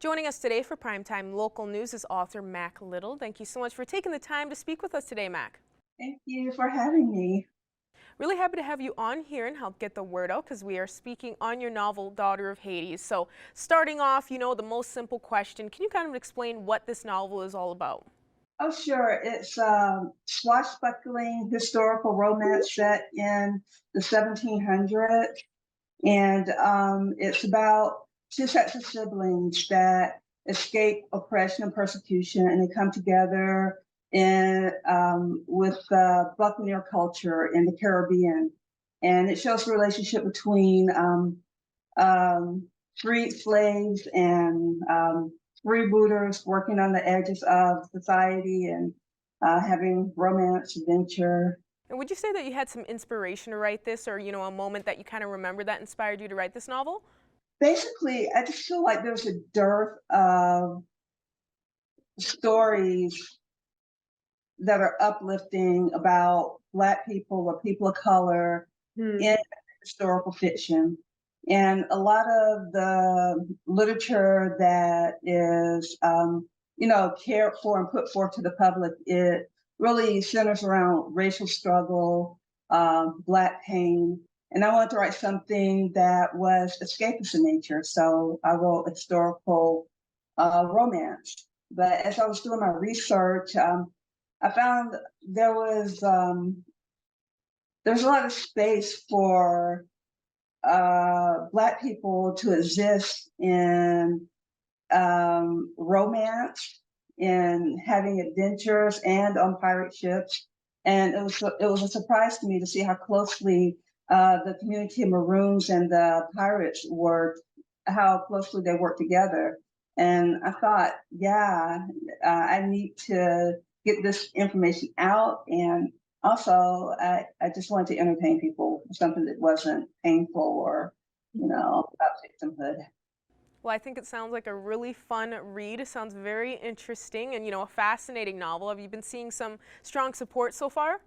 Joining us today for Primetime Local News is author Mack Little. Thank you so much for taking the time to speak with us today, Mack. Thank you for having me. Really happy to have you on here and help get the word out because we are speaking on your novel, Daughter of Hades. So starting off, the most simple question, can you kind of explain what this novel is all about? Oh, sure. It's a swashbuckling historical romance set in the 1700s. And it's about two sets of siblings that escape oppression and persecution, and they come together with buccaneer culture in the Caribbean. And it shows the relationship between freed slaves and freebooters working on the edges of society and having romance, adventure. And would you say that you had some inspiration to write this or, a moment that you kind of remember that inspired you to write this novel? Basically, I just feel like there's a dearth of stories that are uplifting about Black people or people of color in historical fiction. And a lot of the literature that is, cared for and put forth to the public, it really centers around racial struggle, Black pain. And I wanted to write something that was escapist in nature. So I wrote historical romance. But as I was doing my research, I found there was there's a lot of space for Black people to exist in romance, in having adventures, and on pirate ships. And it was a surprise to me to see how closely the community of Maroons and the pirates worked, how closely they worked together. And I thought, yeah, I need to get this information out. And also, I just wanted to entertain people with something that wasn't painful or, about victimhood. Well, I think it sounds like a really fun read. It sounds very interesting and, a fascinating novel. Have you been seeing some strong support so far?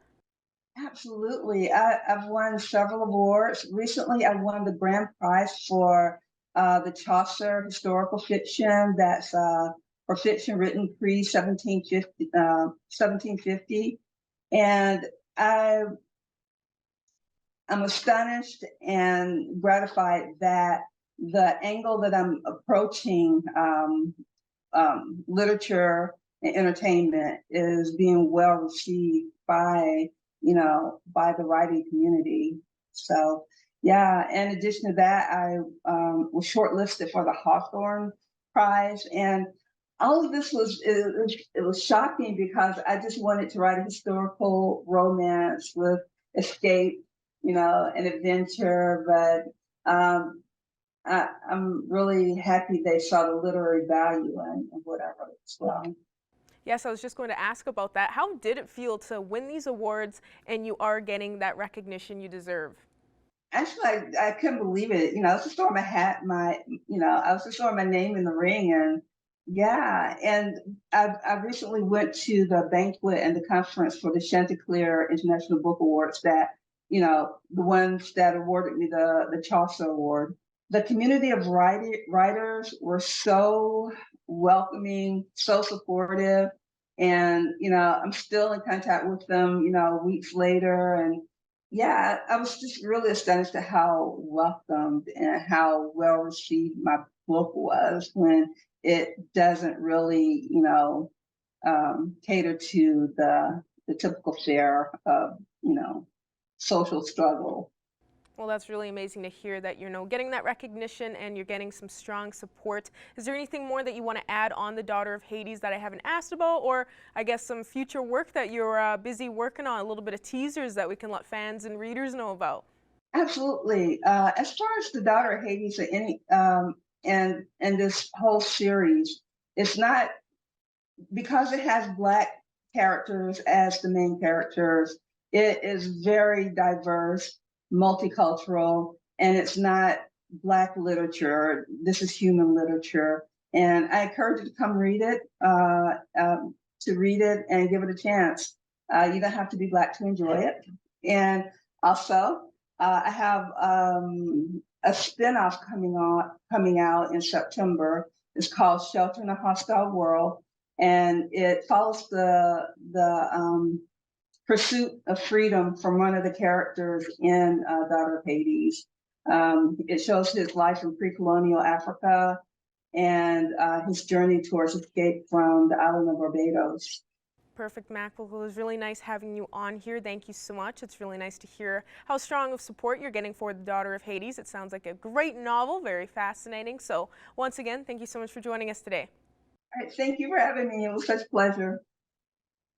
Absolutely. I've won several awards. Recently, I won the grand prize for the Chaucer historical fiction. That's for fiction written pre 1750, 1750. And I, I'm astonished and gratified that the angle that I'm approaching literature and entertainment is being well received by the writing community. So yeah, in addition to that, I was shortlisted for the Hawthorne Prize, and all of this was shocking because I just wanted to write a historical romance with escape, an adventure, but I'm really happy they saw the literary value in what I wrote as well. Yes, I was just going to ask about that. How did it feel to win these awards and you are getting that recognition you deserve? Actually, I couldn't believe it. I was just throwing my hat, I was just throwing my name in the ring, and yeah. And I recently went to the banquet and the conference for the Chanticleer International Book Awards. The ones that awarded me the Chaucer Award. The community of writers were so welcoming, so supportive, and I'm still in contact with them. Weeks later, and yeah, I was just really astonished at how welcomed and how well received my book was when it doesn't really, cater to the typical fare of, social struggle. Well, that's really amazing to hear that you're getting that recognition and you're getting some strong support. Is there anything more that you want to add on the Daughter of Hades that I haven't asked about, or I guess some future work that you're busy working on, a little bit of teasers that we can let fans and readers know about? Absolutely. As far as the daughter of Hades or any and this whole series, it's not because it has Black characters as the main characters. It is very diverse, multicultural, and it's not Black literature. This is human literature, and I encourage you to come read it. To read it and give it a chance. You don't have to be Black to enjoy it. And also, I have a spinoff coming out in September It's called Shelter in a Hostile World, and it follows the pursuit of freedom from one of the characters in Daughter of Hades. It shows his life in pre-colonial Africa and his journey towards escape from the island of Barbados. Perfect, Mack. Well, it was really nice having you on here. Thank you so much. It's really nice to hear how strong of support you're getting for The Daughter of Hades. It sounds like a great novel, very fascinating. So once again, thank you so much for joining us today. All right, thank you for having me. It was such a pleasure.